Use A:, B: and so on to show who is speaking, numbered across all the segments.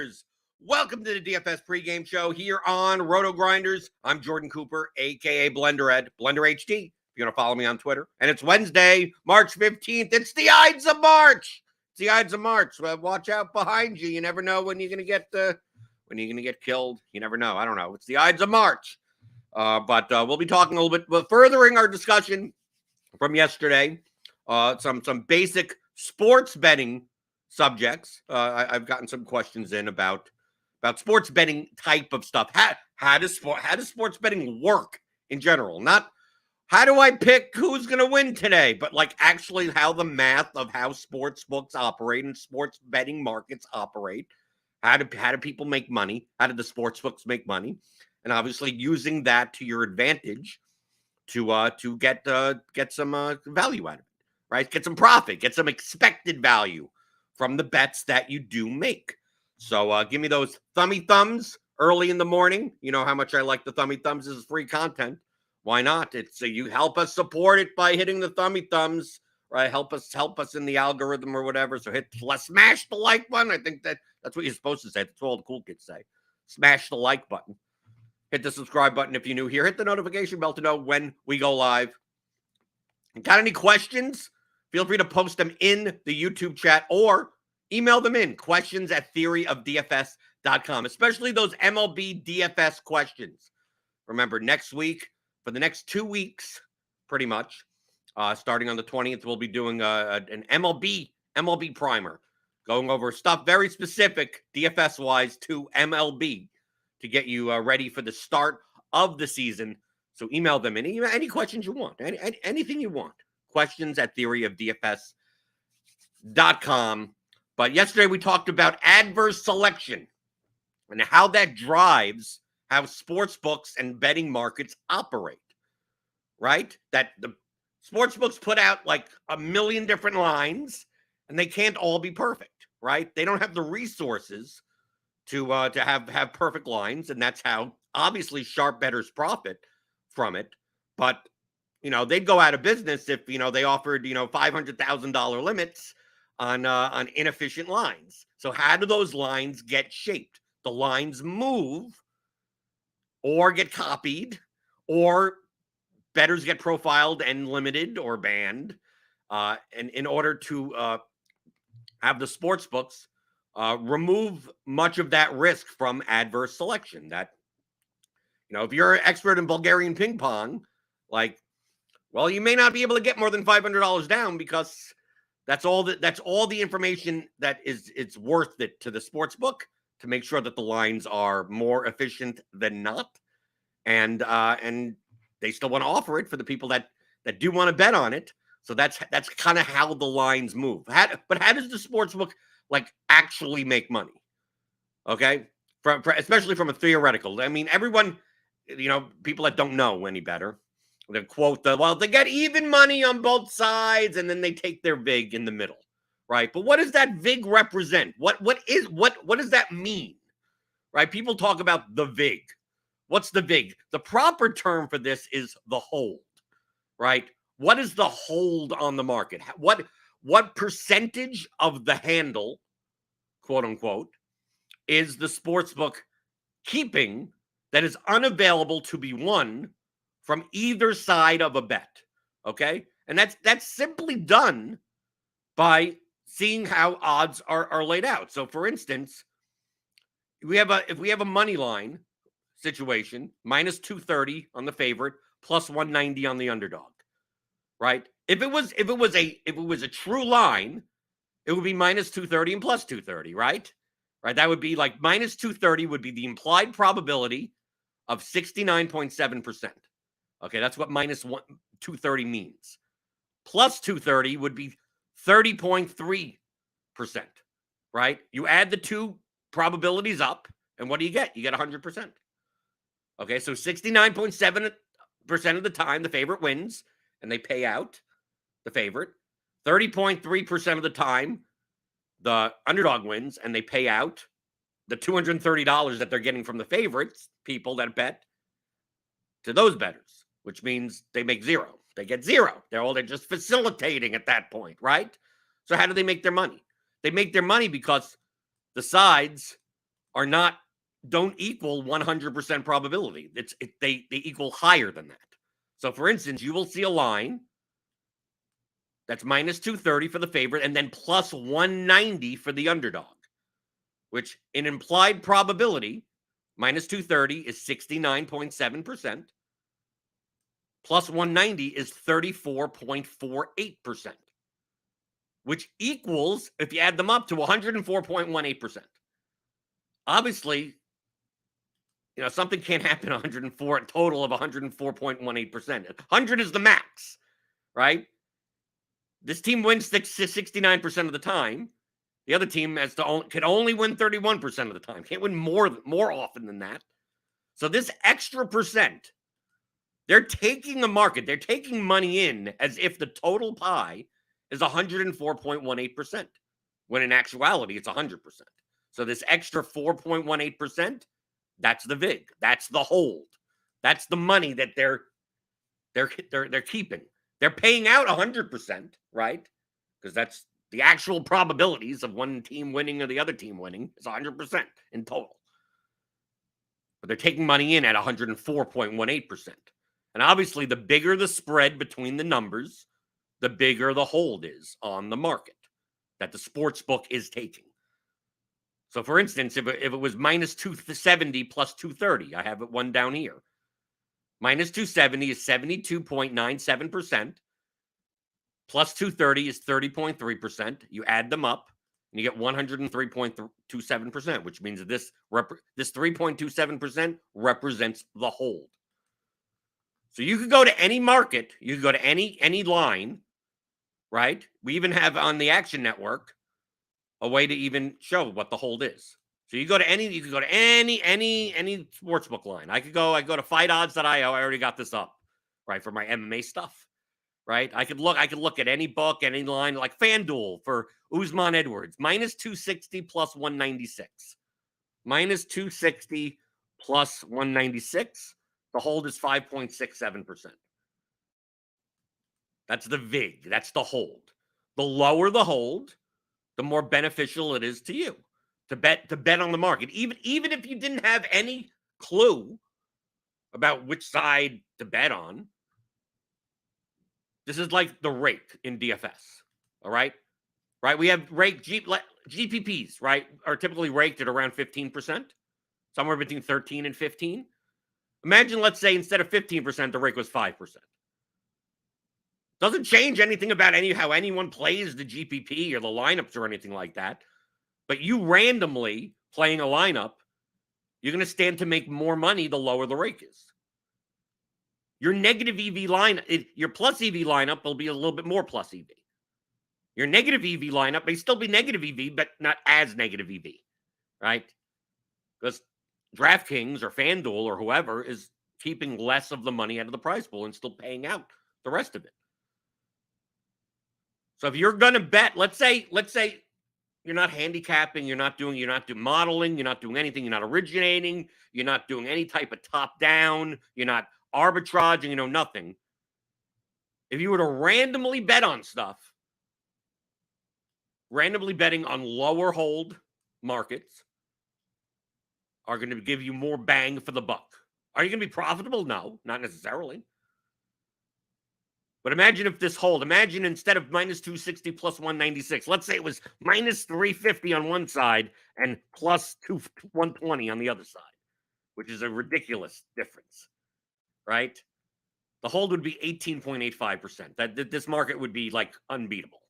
A: RotoGrinders. Welcome to the DFS pregame show here on RotoGrinders. I'm Jordan Cooper, aka Blender Ed, Blender HD. If you want to follow me on Twitter, and it's Wednesday, March 15th. It's the Ides of March. It's the Ides of March. Well, watch out behind you. You never know when you're gonna get killed. You never know. I don't know. It's the Ides of March. But we'll be talking a little bit, but furthering our discussion from yesterday. Some basic sports betting subjects. I've gotten some questions in about sports betting type of stuff. How does sports betting work in general? Not how do I pick who's going to win today, but like actually how the math of how sports books operate and sports betting markets operate. How do people make money? How do the sports books make money? And obviously using that to your advantage to get some value out of it, right? Get some profit, get some expected value from the bets that you do make. So give me those thummy thumbs early in the morning. You know how much I like the thummy thumbs. This is free content. Why not? It's you help us support it by hitting the thummy thumbs, right? Help us in the algorithm or whatever. So smash the like button. I think that's what you're supposed to say. That's what all the cool kids say. Smash the like button. Hit the subscribe button if you're new here. Hit the notification bell to know when we go live. Got any questions? Feel free to post them in the YouTube chat or email them in. questions@theoryofdfs.com, especially those MLB DFS questions. Remember, next week, for the next 2 weeks, pretty much, starting on the 20th, we'll be doing an MLB primer, going over stuff very specific, DFS-wise, to MLB to get you ready for the start of the season. So email them in. Any questions you want, anything you want. questions@theoryofdfs.com. But yesterday we talked about adverse selection and how that drives how sports books and betting markets operate, right? That the sports books put out like a million different lines and they can't all be perfect, right? They don't have the resources to have perfect lines, and that's how obviously sharp bettors profit from it. But they'd go out of business if they offered $500,000 limits on inefficient lines. So how do those lines get shaped? The lines move or get copied, or bettors get profiled and limited or banned, and in order to have the sports books remove much of that risk from adverse selection. That, if you're an expert in Bulgarian ping pong, you may not be able to get more than $500 down because that's all the information that it's worth it to the sports book to make sure that the lines are more efficient than not. And they still want to offer it for the people that do want to bet on it. So that's kind of how the lines move. But how does the sports book actually make money? Okay, especially from a theoretical. I mean, everyone, people that don't know any better, they quote they get even money on both sides, and then they take their vig in the middle, right? But what does that vig represent? What does that mean, right? People talk about the vig. What's the vig? The proper term for this is the hold, right? What is the hold on the market? What percentage of the handle, quote unquote, is the sportsbook keeping that is unavailable to be won from either side of a bet? Okay, and that's simply done by seeing how odds are laid out. So, for instance, if we have a money line situation, minus 230 on the favorite, plus 190 on the underdog, right? If it was a true line, it would be minus 230 and plus 230, right? Right. That would be like minus 230 would be the implied probability of 69.7%. Okay, that's what minus 230 means. Plus 230 would be 30.3%, right? You add the two probabilities up, and what do you get? You get 100%. Okay, so 69.7% of the time, the favorite wins, and they pay out the favorite. 30.3% of the time, the underdog wins, and they pay out the $230 that they're getting from the favorites, people that bet, to those bettors, which means they make zero. They get zero. They're just facilitating at that point, right? So how do they make their money? They make their money because the sides don't equal 100% probability. They equal higher than that. So, for instance, you will see a line that's minus 230 for the favorite and then plus 190 for the underdog, which in implied probability, minus 230 is 69.7%. Plus 190 is 34.48%, which equals, if you add them up, to 104.18%. Obviously, something can't happen 104, a total of 104.18%. 100 is the max, right? This team wins 69% of the time. The other team can only win 31% of the time. Can't win more often than that. So this extra percent, they're taking the market. They're taking money in as if the total pie is 104.18%, when in actuality it's 100%. So this extra 4.18%, that's the VIG. That's the hold. That's the money that they're keeping. They're paying out 100%, right? Because that's the actual probabilities of one team winning or the other team winning is 100% in total. But they're taking money in at 104.18%. And obviously, the bigger the spread between the numbers, the bigger the hold is on the market that the sports book is taking. So, for instance, if it was minus 270 plus 230, I have it one down here. Minus 270 is 72.97%. Plus 230 is 30.3%. You add them up, and you get 103.27%, which means that this 3.27% represents the hold. So you could go to any market, you could go to any line, right? We even have on the Action Network a way to even show what the hold is. So you can go to any sportsbook line. I could go to fightodds.io. I already got this up, right, for my MMA stuff, right? I could look at any book, any line, like FanDuel for Usman Edwards, minus 260 plus 196. Minus 260 plus 196. The hold is 5.67%. That's the VIG. That's the hold. The lower the hold, the more beneficial it is to you to bet on the market. Even if you didn't have any clue about which side to bet on, this is like the rake in DFS. All right? Right? We have rake GPPs, right, are typically raked at around 15%, somewhere between 13 and 15. Imagine, let's say, instead of 15%, the rake was 5%. Doesn't change anything about how anyone plays the GPP or the lineups or anything like that. But you randomly playing a lineup, you're going to stand to make more money the lower the rake is. Your negative EV your plus EV lineup will be a little bit more plus EV. Your negative EV lineup may still be negative EV, but not as negative EV, right? Because DraftKings or FanDuel or whoever is keeping less of the money out of the prize pool and still paying out the rest of it. So if you're going to bet, let's say you're not handicapping, you're not doing modeling, you're not doing anything, you're not originating, you're not doing any type of top down, you're not arbitraging, nothing. If you were to randomly bet on stuff, randomly betting on lower hold markets are going to give you more bang for the buck. Are you going to be profitable? No, not necessarily. But imagine if this hold, instead of minus 260 plus 196, let's say it was minus 350 on one side and plus 120 on the other side, which is a ridiculous difference, right? The hold would be 18.85%. That this market would be like unbeatable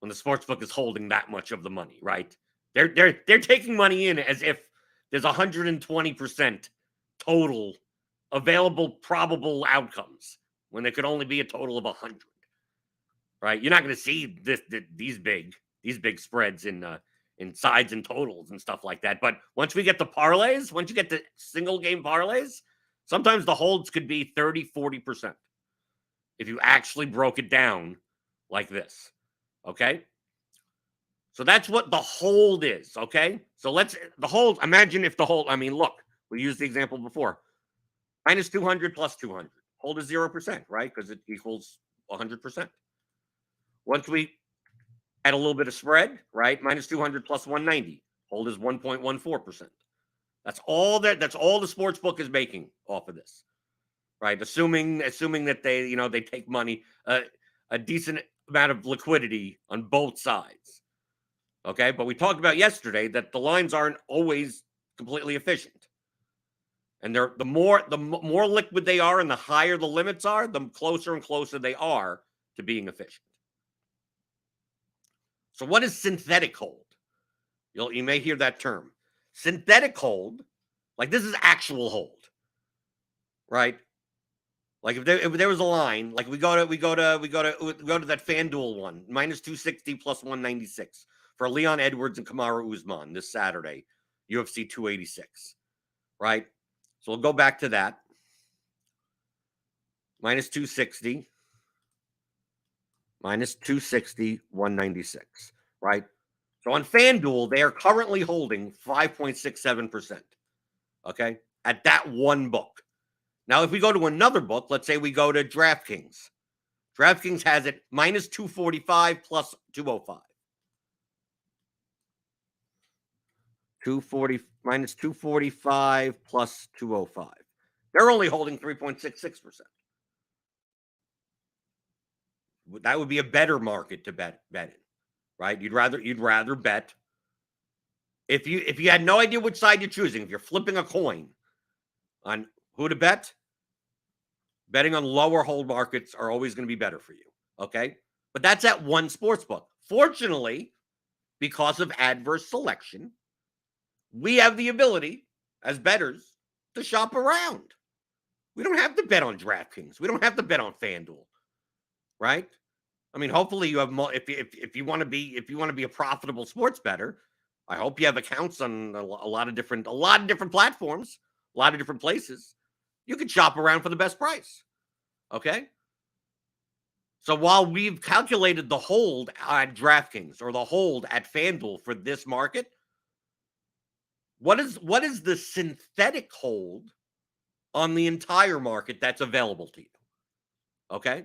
A: when the sportsbook is holding that much of the money, right? They're taking money in as if there's 120% total available probable outcomes, when there could only be a total of 100, right? You're not going to see these big spreads in sides and totals and stuff like that. But once we get the parlays, once you get the single game parlays, sometimes the holds could be 30, 40% if you actually broke it down like this, okay? So that's what the hold is, okay? So imagine if the hold, look, we used the example before, minus 200 plus 200. Hold is 0%, right? Because it equals 100%. Once we add a little bit of spread, right? Minus 200 plus 190. Hold is 1.14%. That's all the sports book is making off of this, right? Assuming that they take money, a decent amount of liquidity on both sides. Okay, but we talked about yesterday that the lines aren't always completely efficient, and the more liquid they are and the higher the limits are, the closer and closer they are to being efficient. So what is synthetic hold? You may hear that term. Synthetic hold, like this is actual hold, right? Like if there was a line, like we go to that FanDuel one, minus 260 plus 196 for Leon Edwards and Kamaru Usman this Saturday, UFC 286, right? So we'll go back to that. Minus 260, 196, right? So on FanDuel, they are currently holding 5.67%, okay, at that one book. Now, if we go to another book, let's say we go to DraftKings. DraftKings has it minus 245 plus 205. Minus 245 plus 205. They're only holding 3.66%. That would be a better market to bet in, right? You'd rather bet if you had no idea which side you're choosing, if you're flipping a coin on who to bet, betting on lower hold markets are always going to be better for you, okay? But that's at one sports book. Fortunately, because of adverse selection, we have the ability as bettors to shop around. We don't have to bet on DraftKings. We don't have to bet on FanDuel, right? I mean, hopefully you have if you want to be a profitable sports bettor, I hope you have accounts on a lot of different platforms, a lot of different places. You can shop around for the best price. Okay? So while we've calculated the hold at DraftKings or the hold at FanDuel for this market, what is the synthetic hold on the entire market that's available to you? Okay?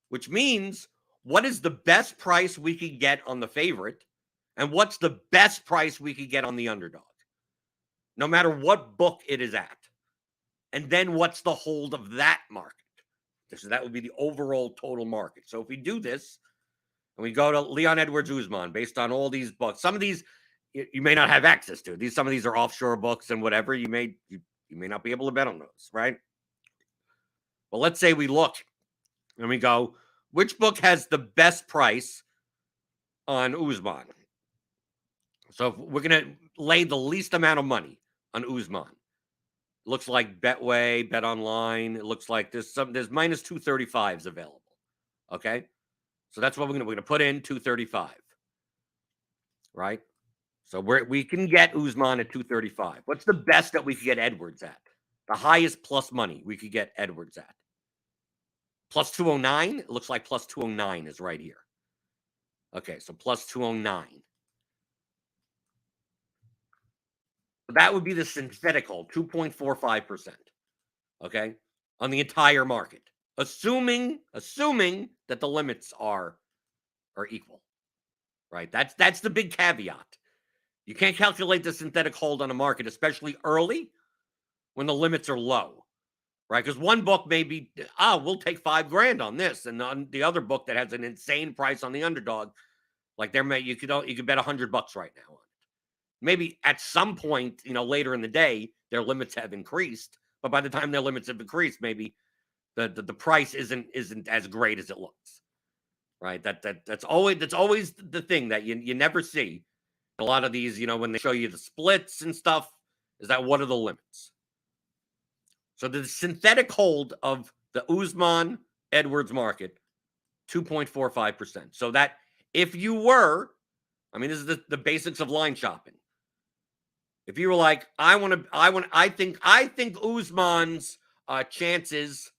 A: Which means what is the best price we could get on the favorite and what's the best price we could get on the underdog? No matter what book it is at. And then what's the hold of that market? So that would be the overall total market. So if we do this and we go to Leon Edwards Usman based on all these books, some of these you may not have access to. Some of these are offshore books and whatever. You may not be able to bet on those, right? Well, let's say we look and we go, which book has the best price on Usman? So if we're going to lay the least amount of money on Usman. Looks like Betway, Bet Online. It looks like there's minus 235s available. Okay, so that's what we're going to put in 235, right? So we can get Usman at 235. What's the best that we could get Edwards at? The highest plus money we could get Edwards at. Plus 209. It looks like plus 209 is right here. Okay, so plus 209. That would be the synthetic hold, 2.45%. Okay, on the entire market, assuming that the limits are equal, right? That's the big caveat. You can't calculate the synthetic hold on a market, especially early when the limits are low, right? Because one book may be, we'll take $5,000 on this, and on the other book that has an insane price on the underdog, like you could bet $100 right now on it. Maybe at some point, later in the day, their limits have increased, but by the time their limits have increased, maybe the price isn't as great as it looks, right? That's always the thing that you never see. A lot of these, when they show you the splits and stuff, is that what are the limits? So the synthetic hold of the Usman Edwards market, 2.45%. So that if you were, this is the basics of line shopping. If you were like, I think Usman's chances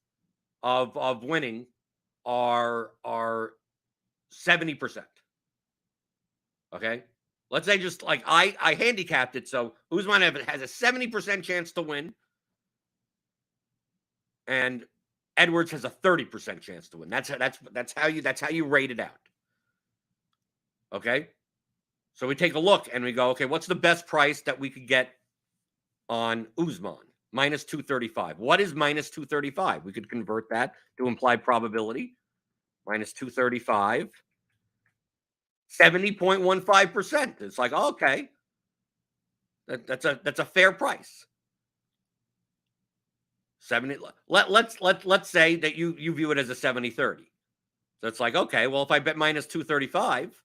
A: of winning are 70%. Okay, let's say just like I handicapped it, so Usman has a 70% chance to win, and Edwards has a 30% chance to win. That's how you rate it out. Okay, So we take a look and we go, okay, what's the best price that we could get on Usman? Minus 235. What is minus 235? We could convert that to implied probability. Minus 235. 70.15%. It's like, okay, that's a fair price. 70. Let's say that you view it as a 70-30. So it's like, okay, well, if I bet minus 235,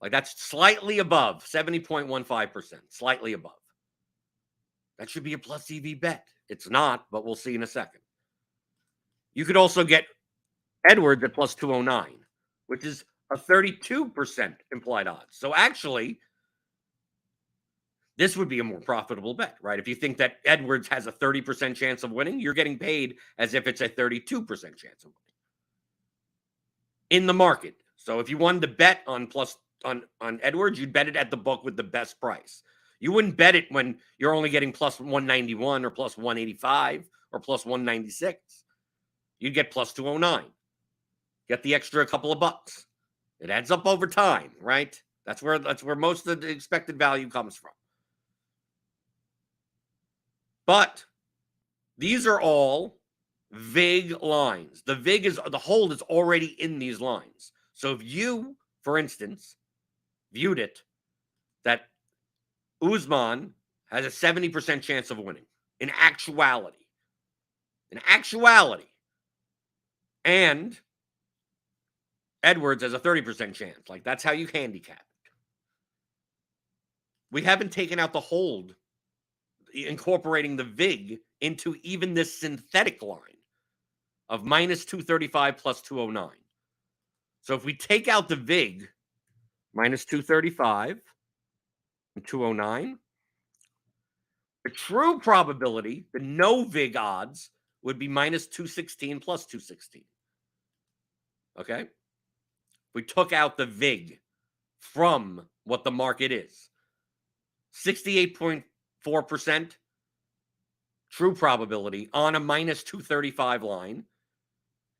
A: like that's slightly above 70.15%, slightly above. That should be a plus EV bet. It's not, but we'll see in a second. You could also get Edwards at plus 209, which is a 32% implied odds. So actually, this would be a more profitable bet, right? If you think that Edwards has a 30% chance of winning, you're getting paid as if it's a 32% chance of winning in the market. So if you wanted to bet on Edwards, you'd bet it at the book with the best price. You wouldn't bet it when you're only getting plus 191 or plus 185 or plus 196. You'd get plus 209. Get the extra couple of bucks. It adds up over time, right? That's where most of the expected value comes from. But these are all VIG lines. The hold is already in these lines. So if you, for instance, viewed it that Usman has a 70% chance of winning in actuality, and Edwards has a 30% chance, like that's how you handicap it. We haven't taken out the hold, incorporating the VIG into even this synthetic line of minus 235 plus 209. So if we take out the VIG, minus 235 and 209, the true probability, the no VIG odds, would be minus 216 plus 216. Okay? We took out the VIG from what the market is. 68.4% true probability on a minus 235 line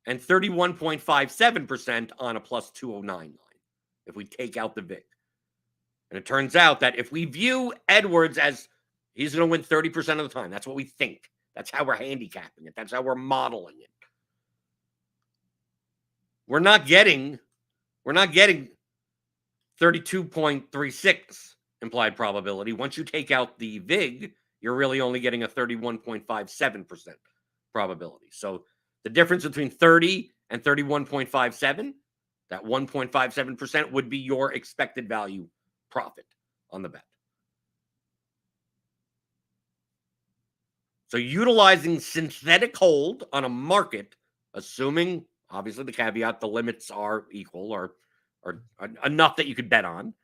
A: and 31.57% on a plus 209 line if we take out the VIG. And it turns out that if we view Edwards as he's going to win 30% of the time, that's what we think. That's how we're handicapping it. That's how we're modeling it. We're not getting 32.36 implied probability. Once you take out the VIG, you're really only getting a 31.57% probability. So the difference between 30 and 31.57, that 1.57% would be your expected value profit on the bet. So utilizing synthetic hold on a market, assuming obviously the caveat, the limits are equal or enough that you could bet on,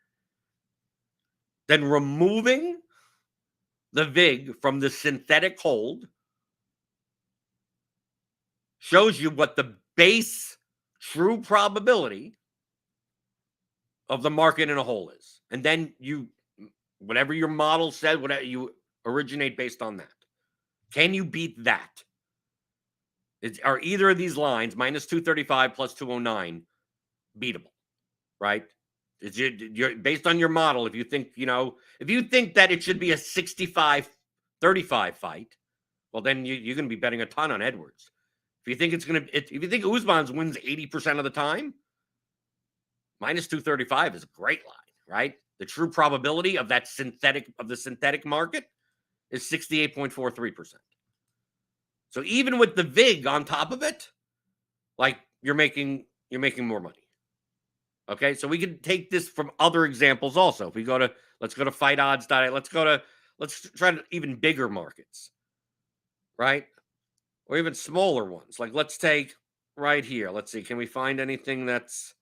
A: then removing the VIG from the synthetic hold shows you what the base true probability of the market in a whole is. And then whatever your model said, whatever you originate based on that. Can you beat that? Are either of these lines, minus 235 plus 209, beatable? Right? You're based on your model. If you think that it should be a 65-35 fight, well, then you're going to be betting a ton on Edwards. If you think if you think Usman wins 80% of the time, minus 235 is a great line, right? The true probability of the synthetic market is 68.43%. So even with the VIG on top of it, like you're making more money. Okay, so we can take this from other examples also. If we let's go to fightodds.net, let's try to even bigger markets, right? Or even smaller ones. Like let's take right here. Let's see, can we find anything that's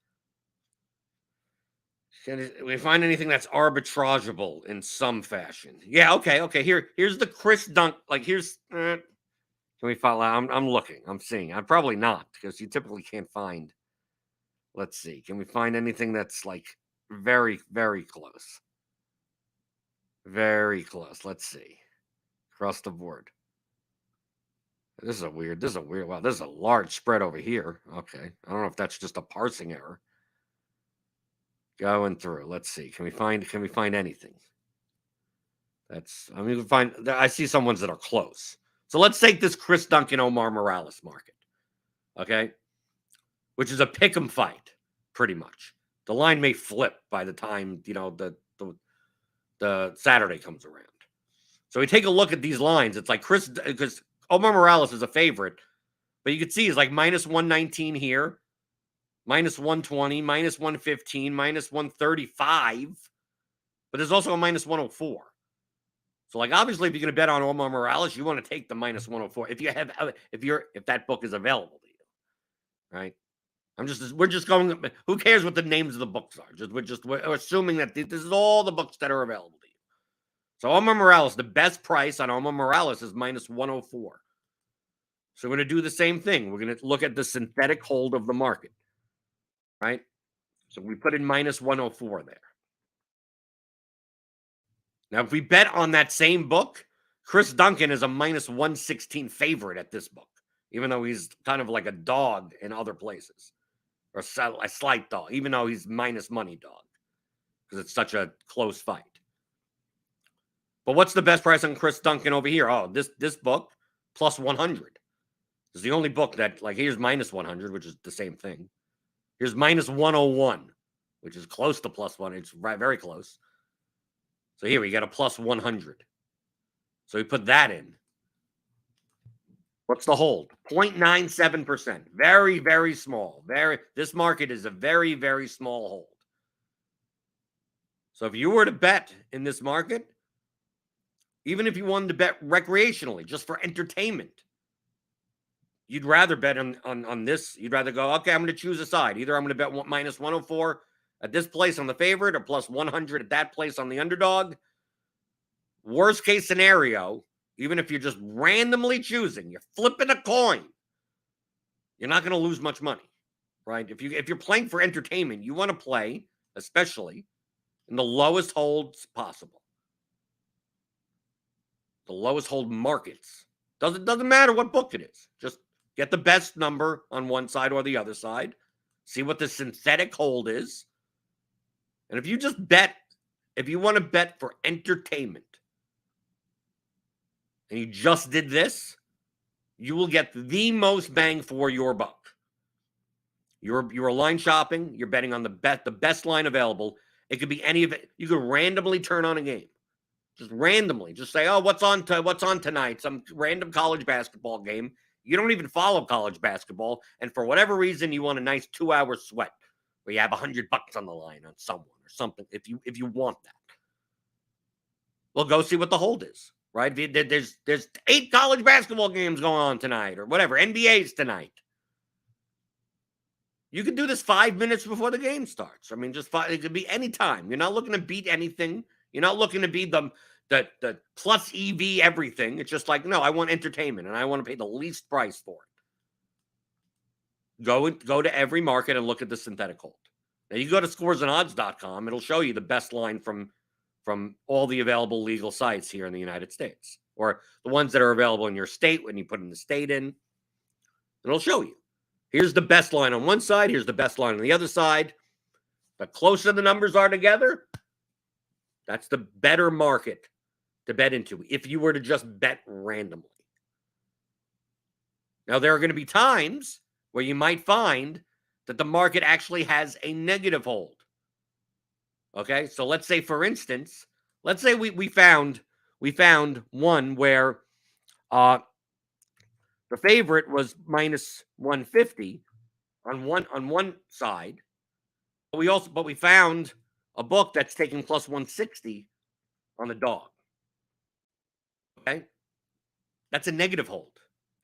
A: arbitrageable in some fashion? Yeah, okay. Here's the Chris Dunk. Like here's can we follow? I'm looking. I'm seeing. I'm probably not, because you typically can't find. Let's see. Can we find anything that's like very, very close? Very close. Let's see. Across the board. This is a weird. Wow, this is a large spread over here. Okay. I don't know if that's just a parsing error. Going through. Let's see. Can we find anything? I mean, I see some ones that are close. So let's take this Chris Duncan Omar Morales market. Okay? Which is a pick 'em fight, pretty much. The line may flip by the time, the Saturday comes around. So we take a look at these lines. It's like because Omar Morales is a favorite, but you can see he's like minus 119 here, minus 120, minus 115, minus 135, but there's also a minus 104. So, like, obviously, if you're going to bet on Omar Morales, you want to take the minus 104 if that book is available to you, right? We're just going. Who cares what the names of the books are? We're assuming that this is all the books that are available to you. So, Omar Morales, the best price on Omar Morales is minus 104. So, we're going to do the same thing. We're going to look at the synthetic hold of the market, right? So, we put in minus 104 there. Now, if we bet on that same book, Chris Duncan is a minus 116 favorite at this book, even though he's kind of like a dog in other places, or a slight dog, even though he's minus money dog, because it's such a close fight. But what's the best price on Chris Duncan over here? Oh, this book, plus 100. It's the only book that, like, here's minus 100, which is the same thing. Here's minus 101, which is close to plus 1. It's very close. So here we got a plus 100. So we put that in. What's the hold? 0.97%. Very, very small. This market is a very, very small hold. So if you were to bet in this market, even if you wanted to bet recreationally, just for entertainment, you'd rather bet on this. You'd rather go, okay, I'm going to choose a side. Either I'm going to bet minus 104 at this place on the favorite or plus 100 at that place on the underdog. Worst case scenario, even if you're just randomly choosing, you're flipping a coin, you're not going to lose much money, right? If you're playing for entertainment, you want to play, especially, in the lowest holds possible. The lowest hold markets. Doesn't matter what book it is. Just get the best number on one side or the other side. See what the synthetic hold is. And if you want to bet for entertainment, and you just did this, you will get the most bang for your buck. You're line shopping. You're betting on the best line available. It could be any of it. You could randomly turn on a game, just randomly. Just say, "Oh, what's on tonight?" Some random college basketball game. You don't even follow college basketball, and for whatever reason, you want a nice 2-hour sweat where you have $100 on the line on someone or something. If you want that, well, go see what the hold is. Right? There's 8 college basketball games going on tonight or whatever. NBA's tonight. You can do this 5 minutes before the game starts. I mean, it could be any time. You're not looking to beat anything. You're not looking to be the plus EV everything. It's just like, no, I want entertainment and I want to pay the least price for it. Go to every market and look at the synthetic hold. Now, you go to scoresandodds.com. It'll show you the best line from all the available legal sites here in the United States, or the ones that are available in your state when you put in the state in. It'll show you. Here's the best line on one side. Here's the best line on the other side. The closer the numbers are together, that's the better market to bet into if you were to just bet randomly. Now, there are going to be times where you might find that the market actually has a negative hold. Okay, so let's say, for instance, we found one where the favorite was minus 150 on one side, but we found a book that's taking plus 160 on the dog. Okay, that's a negative hold.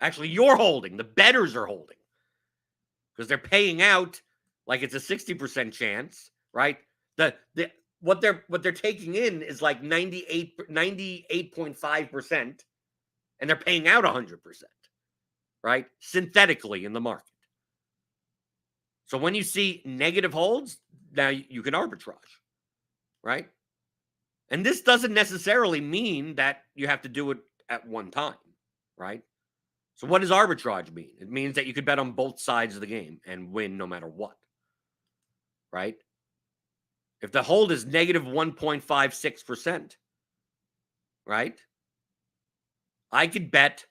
A: Actually, you're holding. The bettors are holding because they're paying out like it's a 60% chance, right? What they're taking in is like 98.5%, and they're paying out 100%, right? Synthetically in the market. So when you see negative holds, now you can arbitrage, right? And this doesn't necessarily mean that you have to do it at one time, right? So what does arbitrage mean? It means that you could bet on both sides of the game and win no matter what, right? if the hold is negative 1.56%, right? I could bet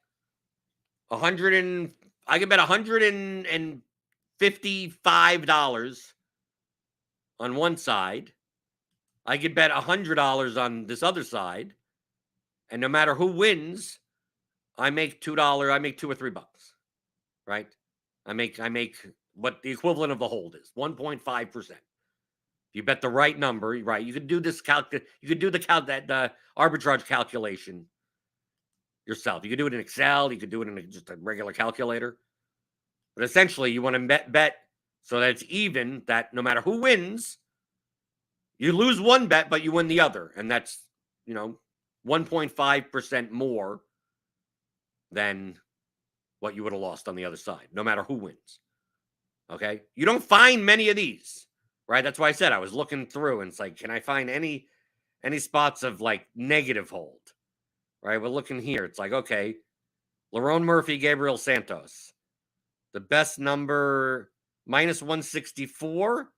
A: $155 on one side. I could bet $100 on this other side. And no matter who wins, I make $2. I make $2 or $3, right? I make what the equivalent of the hold is, 1.5%. If you bet the right number, right? You could do this you could do the arbitrage calculation yourself. You could do it in Excel. You could do it in just a regular calculator. But essentially, you want to bet so that it's even, that no matter who wins, you lose one bet, but you win the other. And that's, 1.5% more than what you would have lost on the other side, no matter who wins. Okay? You don't find many of these, right? That's why I said I was looking through, and it's like, can I find any spots of like negative hold? Right? We're looking here. It's like, okay, Lerone Murphy, Gabriel Santos. The best number, minus 164.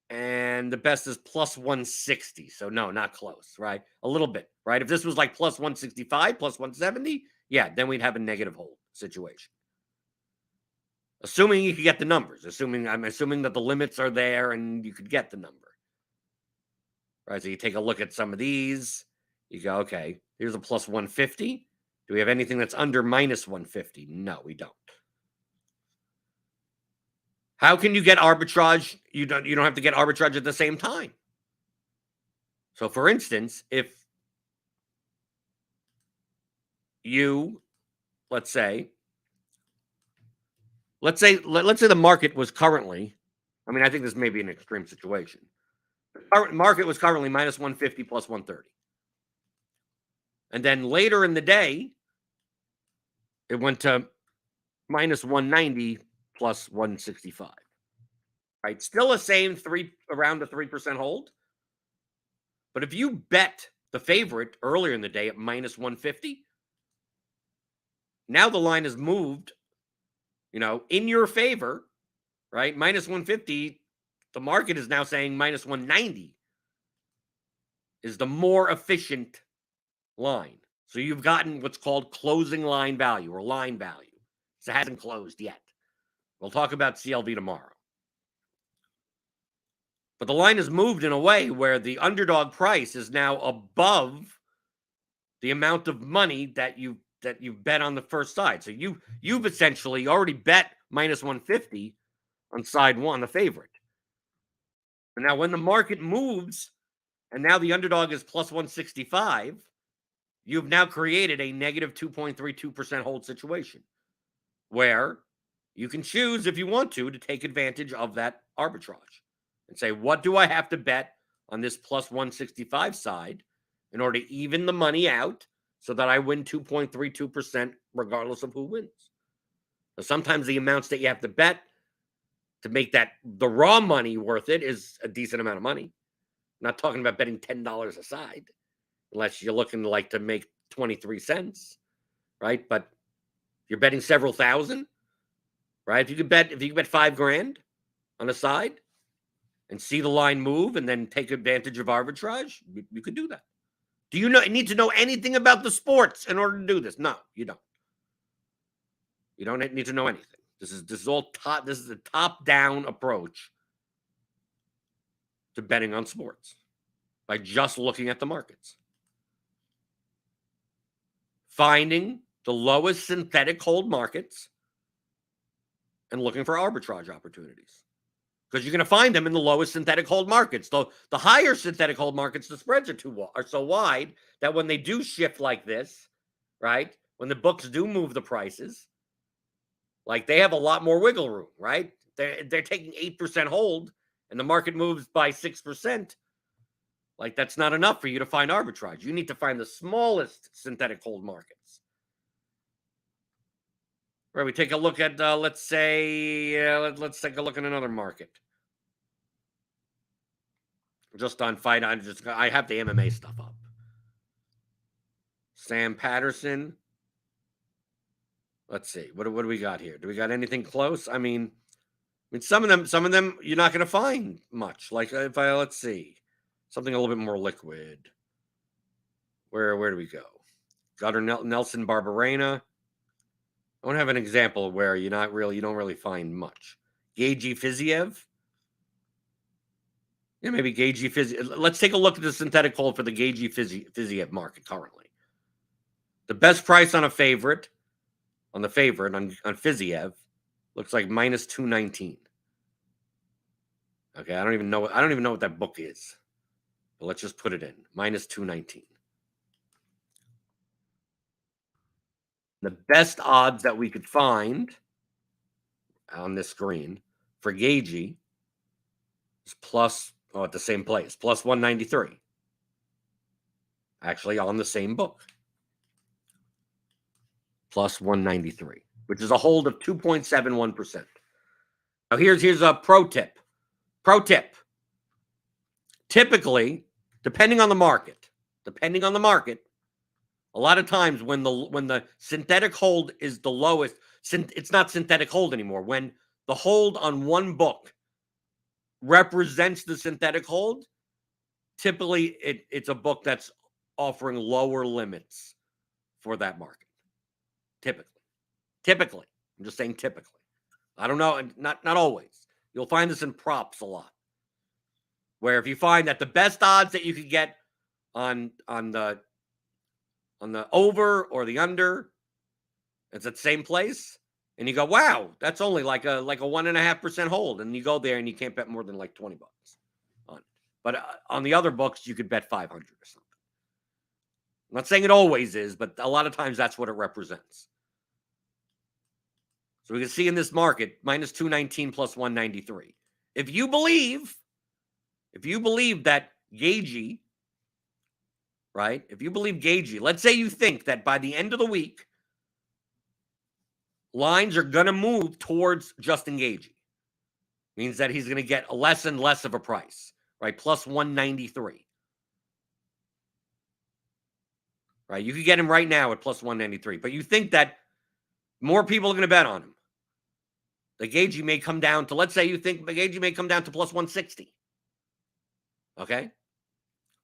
A: And the best is plus 160. So no, not close, right? A little bit, right? If this was like plus 165, plus 170, yeah, then we'd have a negative hold situation. Assuming you could get the numbers. I'm assuming that the limits are there and you could get the number. Right? So you take a look at some of these. You go, okay, here's a plus 150. Do we have anything that's under minus 150? No, we don't. How can you get arbitrage? You don't have to get arbitrage at the same time. So for instance, if you, let's say the market was currently, I think this may be an extreme situation. The current market was currently minus 150 plus 130. And then later in the day, it went to minus 190 plus 165. Right? Still the same around the 3% hold. But if you bet the favorite earlier in the day at minus 150, now the line has moved, in your favor, right? Minus 150, the market is now saying minus 190 is the more efficient line. So you've gotten what's called closing line value or line value. So it hasn't closed yet. We'll talk about CLV tomorrow. But the line has moved in a way where the underdog price is now above the amount of money that you bet on the first side. So you've essentially already bet minus 150 on side one, the favorite. And now when the market moves and now the underdog is plus 165, you've now created a negative 2.32% hold situation where you can choose, if you want to take advantage of that arbitrage and say, what do I have to bet on this plus 165 side in order to even the money out so that I win 2.32% regardless of who wins? So sometimes the amounts that you have to bet to make the raw money worth it is a decent amount of money. I'm not talking about betting $10 a side, unless you're looking to make 23 cents, right? But you're betting several thousand, right? If you could bet $5,000 on a side and see the line move and then take advantage of arbitrage, you could do that. Do you need to know anything about the sports in order to do this? No, you don't. You don't need to know anything. This is all top. This is a top-down approach to betting on sports by just looking at the markets, finding the lowest synthetic hold markets, and looking for arbitrage opportunities. Because you're going to find them in the lowest synthetic hold markets. The higher synthetic hold markets, the spreads are so wide that when they do shift like this, right, when the books do move the prices, they have a lot more wiggle room, right? They're taking 8% hold and the market moves by 6%. That's not enough for you to find arbitrage. You need to find the smallest synthetic hold markets. Right, we take a look at, let's say, let's take a look at another market. Just on fight, I have the MMA stuff up. Sam Patterson. Let's see, what do we got here? Do we got anything close? mean, some of them you're not going to find much. Like if let's see, something a little bit more liquid. Where do we go? Gutter Nelson Barbarena. I want to have an example where you don't really find much. Gagey Fiziev. Yeah, maybe Gagey Fiziev. Let's take a look at the synthetic hold for the Gagey Fiziev market currently. The best price on the favorite on Fiziev looks like minus 219. Okay, I don't even know what that book is. But let's just put it in. Minus 219. The best odds that we could find on this screen for Gagey is at the same place, plus 193. Actually, on the same book. Plus 193, which is a hold of 2.71%. Now, here's a pro tip. Pro tip. Typically, depending on the market, a lot of times when the synthetic hold is the lowest, it's not synthetic hold anymore. When the hold on one book represents the synthetic hold, typically it's a book that's offering lower limits for that market. Typically. I'm just saying typically. I don't know, not always. You'll find this in props a lot. Where if you find that the best odds that you could get on the over or the under, it's at the same place, and you go, wow, that's only like a 1.5% hold, and you go there and you can't bet more than like $20 on it. But on the other books, you could bet 500 or something. I'm not saying it always is, but a lot of times that's what it represents. So we can see in this market, minus 219 plus 193. If you believe that Gagey, right? If you believe Gagey, let's say you think that by the end of the week, lines are going to move towards Justin Gagey. Means that he's going to get less and less of a price, right? Plus 193. Right? You could get him right now at plus 193, but you think that more people are going to bet on him. The Gagey may come down to, let's say you think the Gagey may come down to plus 160. Okay?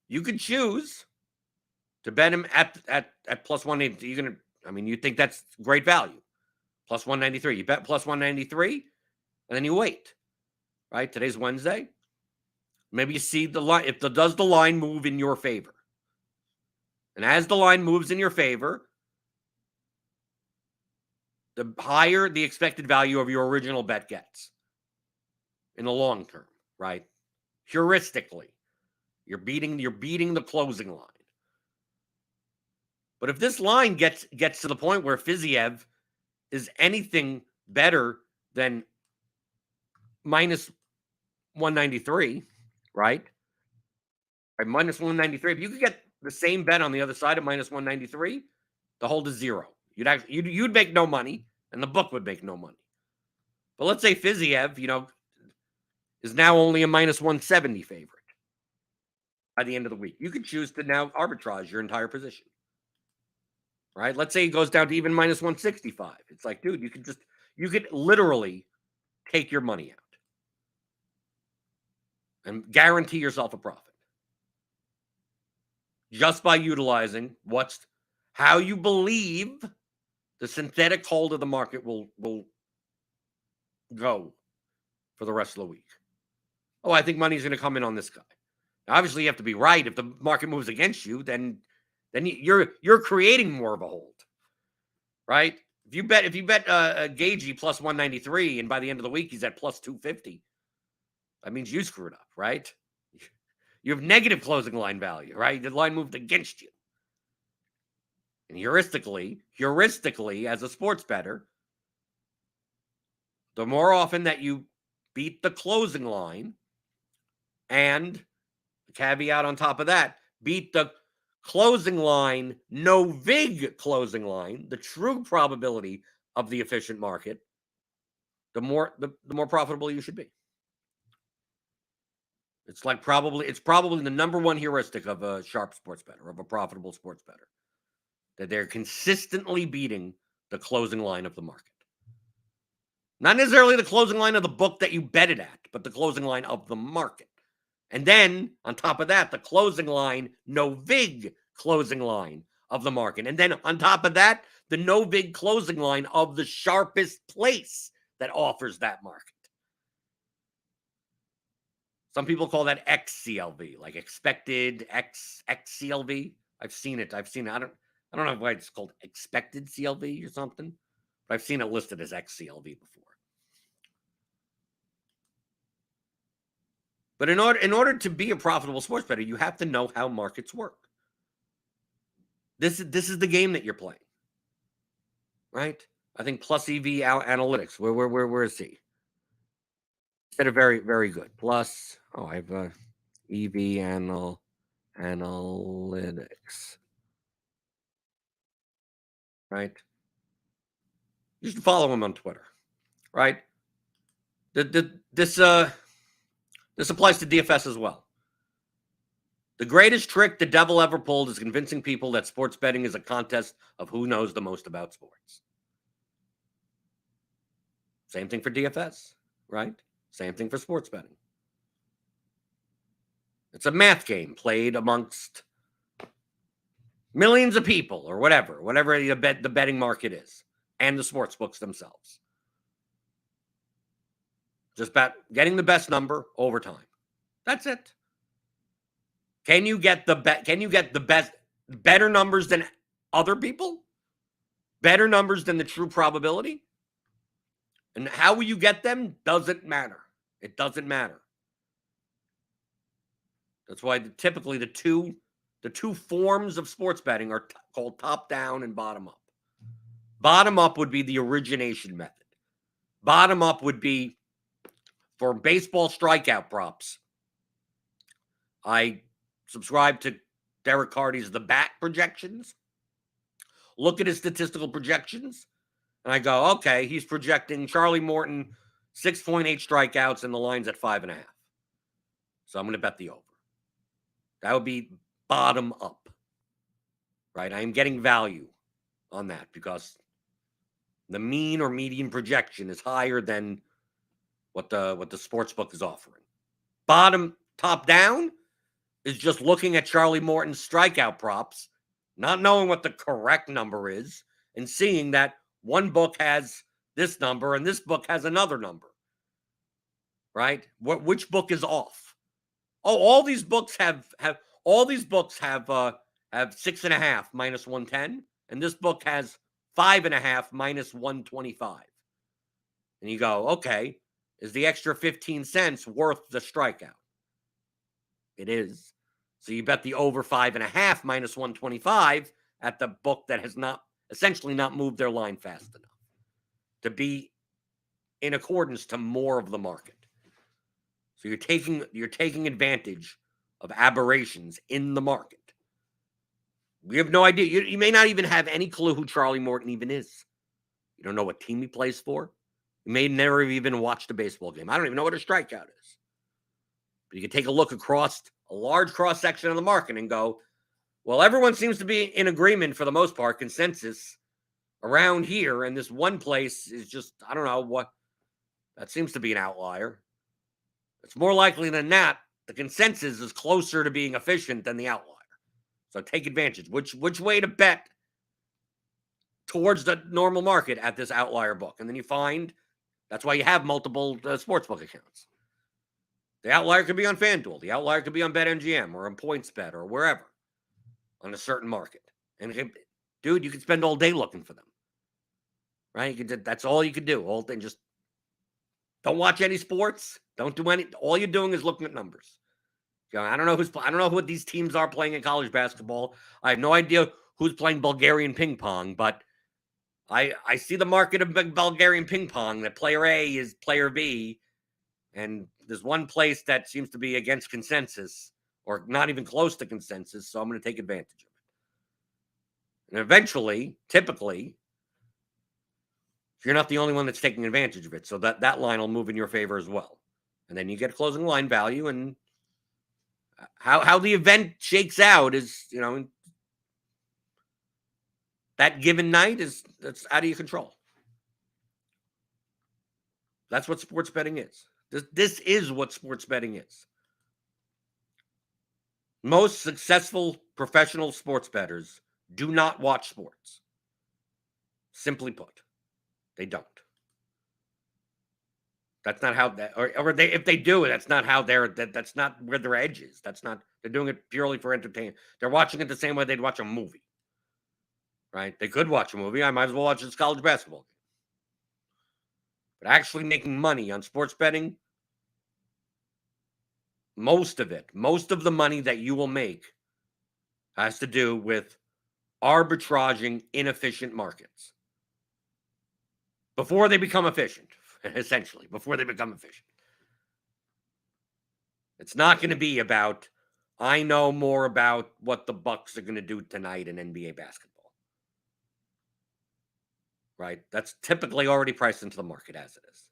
A: You could choose to bet him at plus 180. You think that's great value. Plus 193. You bet plus 193, and then you wait. Right? Today's Wednesday. Maybe you see the line. Does the line move in your favor? And as the line moves in your favor, the higher the expected value of your original bet gets in the long term, right? Heuristically, you're beating the closing line. But if this line gets to the point where Fiziev is anything better than minus 193, right? Minus 193. If you could get the same bet on the other side of minus 193, the hold is zero. You'd make no money, and the book would make no money. But let's say Fiziev, is now only a minus 170 favorite by the end of the week. You could choose to now arbitrage your entire position. Right? Let's say it goes down to even minus 165. It's like, dude, you could literally take your money out and guarantee yourself a profit just by utilizing how you believe the synthetic hold of the market will go for the rest of the week. Oh, I think money's going to come in on this guy. Now, obviously, you have to be right. If the market moves against you, then you're creating more of a hold, right? If you bet Gagey plus 193, and by the end of the week he's at plus 250, that means you screwed up, right? You have negative closing line value, right? The line moved against you. And heuristically, as a sports bettor, the more often that you beat the closing line, and the caveat on top of that, beat the closing line, no vig closing line, the true probability of the efficient market, the more profitable you should be. It's probably the number one heuristic of a sharp sports bettor, of a profitable sports bettor, that they're consistently beating the closing line of the market. Not necessarily the closing line of the book that you bet it at, but the closing line of the market. And then, on top of that, the closing line, no vig closing line of the market. And then, on top of that, the no vig closing line of the sharpest place that offers that market. Some people call that XCLV, like expected XCLV. I've seen it. I don't know why it's called expected CLV or something, but I've seen it listed as XCLV before. But in order to be a profitable sports bettor, you have to know how markets work. This is the game that you're playing, right? I think plus EV analytics. Where is he? Instead of very, very good. Plus, I have EV analytics, right? You should follow him on Twitter, right? This applies to DFS as well. The greatest trick the devil ever pulled is convincing people that sports betting is a contest of who knows the most about sports. Same thing for DFS, right? Same thing for sports betting. It's a math game played amongst millions of people or whatever the betting market is, and the sports books themselves. Just about getting the best number over time. That's it. Can you get the better numbers than other people? Better numbers than the true probability? And how will you get them? Doesn't matter. It doesn't matter. That's why typically the two forms of sports betting are called top down and bottom up. Bottom up would be the origination method. Bottom up would be for baseball strikeout props. I subscribe to Derek Carty's The Bat projections. Look at his statistical projections. And I go, okay, he's projecting Charlie Morton 6.8 strikeouts and the line's at 5.5. So I'm going to bet the over. That would be bottom up, right? I am getting value on that because the mean or median projection is higher than what the sports book is offering. Top down is just looking at Charlie Morton's strikeout props, not knowing what the correct number is, and seeing that one book has this number and this book has another number, right? Which book is off? Oh, all these books have 6.5 minus 110, and this book has 5.5 minus 125. And you go, okay, is the extra 15 cents worth the strikeout? It is. So you bet the over 5.5 minus 125 at the book that has essentially not moved their line fast enough to be in accordance to more of the market. So you're taking advantage of aberrations in the market. We have no idea. You may not even have any clue who Charlie Morton even is. You don't know what team he plays for. You may never have even watched a baseball game. I don't even know what a strikeout is. But you can take a look across a large cross-section of the market and go, well, everyone seems to be in agreement for the most part, consensus around here, and this one place is just, I don't know what, that seems to be an outlier. It's more likely than not, the consensus is closer to being efficient than the outlier. So take advantage. Which way to bet towards the normal market at this outlier book? And then you find, that's why you have multiple sportsbook accounts. The outlier could be on FanDuel. The outlier could be on BetMGM or on PointsBet or wherever on a certain market. And dude, you could spend all day looking for them. Right? That's all you could do. All thing, just don't watch any sports. Don't do any. All you're doing is looking at numbers. I don't know who these teams are playing in college basketball. I have no idea who's playing Bulgarian ping pong, but I see the market of Bulgarian ping pong that player A is player B, and there's one place that seems to be against consensus or not even close to consensus, so I'm going to take advantage of it. And eventually, typically, you're not the only one that's taking advantage of it, so that line will move in your favor as well. And then you get closing line value, and how the event shakes out is, that given night that's out of your control. That's what sports betting is. This is what sports betting is. Most successful professional sports bettors do not watch sports. Simply put, they don't. That's not how that, or they, if they do it, that's not how that's not where their edge is. That's not, they're doing it purely for entertainment. They're watching it the same way they'd watch a movie, right? They could watch a movie. I might as well watch this college basketball game. But actually making money on sports betting, most of the money that you will make has to do with arbitraging inefficient markets before they become efficient, essentially, before they become efficient. It's not going to be about, I know more about what the Bucks are going to do tonight in NBA basketball. Right? That's typically already priced into the market as it is.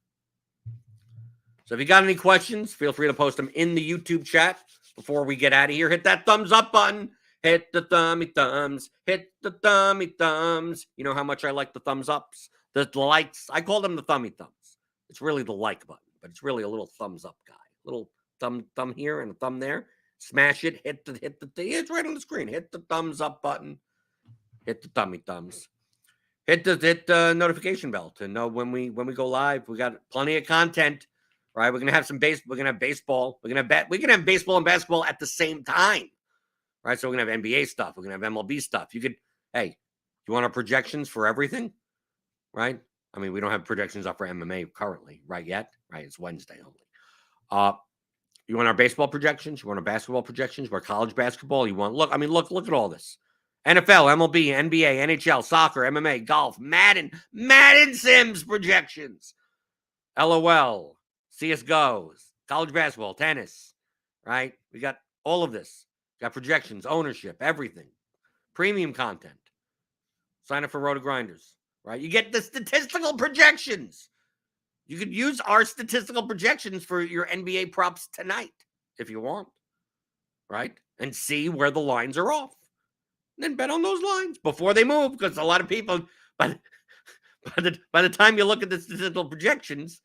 A: So if you got any questions, feel free to post them in the YouTube chat. Before we get out of here, hit that thumbs up button. Hit the thummy thumbs. Hit the thummy thumbs. You know how much I like the thumbs ups? The likes. I call them the thummy thumbs. It's really the like button, but it's really a little thumbs up guy. Little thumb here and a thumb there. Smash it. Hit the thing. It's right on the screen. Hit the thumbs up button. Hit the thummy thumbs. Hit the notification bell to know when we go live. We got plenty of content. Right, we're gonna have we're gonna have baseball. We can have baseball and basketball at the same time. Right, so we're gonna have NBA stuff. We're gonna have MLB stuff. You want our projections for everything? Right? I mean, we don't have projections up for MMA currently, right yet. Right, it's Wednesday only. You want our baseball projections? You want our basketball projections? You want college basketball? You want look at all this. NFL, MLB, NBA, NHL, soccer, MMA, golf, Madden Sims projections. LOL. CSGO, college basketball, tennis, right? We got all of this. Got projections, ownership, everything. Premium content. Sign up for RotoGrinders, right? You get the statistical projections. You could use our statistical projections for your NBA props tonight if you want, right? And see where the lines are off. And then bet on those lines before they move, because a lot of people, by the time you look at the statistical projections,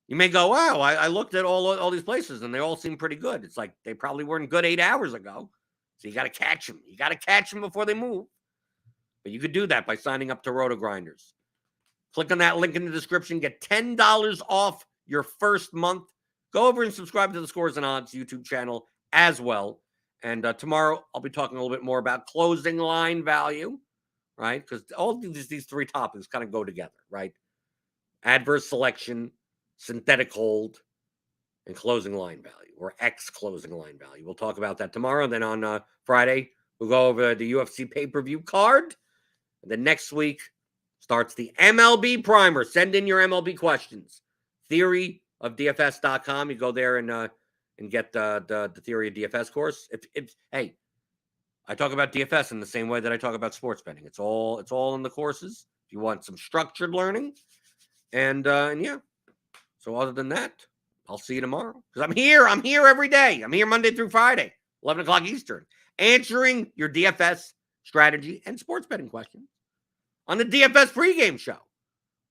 A: you may go, wow, I looked at all these places and they all seem pretty good. It's like they probably weren't good 8 hours ago. So you got to catch them. You got to catch them before they move. But you could do that by signing up to RotoGrinders. Click on that link in the description. Get $10 off your first month. Go over and subscribe to the Scores and Odds YouTube channel as well. And tomorrow I'll be talking a little bit more about closing line value, right? Because all these three topics kind of go together, right? Adverse selection, synthetic hold, and closing line value, or X closing line value. We'll talk about that tomorrow. And then on Friday, we'll go over the UFC pay-per-view card. And then next week starts the MLB primer. Send in your MLB questions. Theoryofdfs.com. You go there and get the Theory of DFS course. Hey, I talk about DFS in the same way that I talk about sports betting. It's all in the courses. If you want some structured learning, and yeah. So other than that, I'll see you tomorrow. Because I'm here every day. I'm here Monday through Friday, 11 o'clock Eastern, answering your DFS strategy and sports betting questions on the DFS pregame show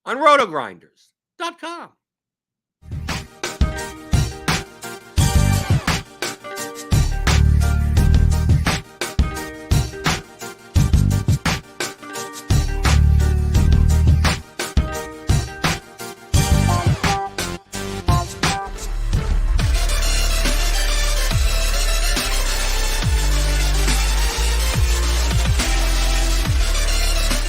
A: on RotoGrinders.com.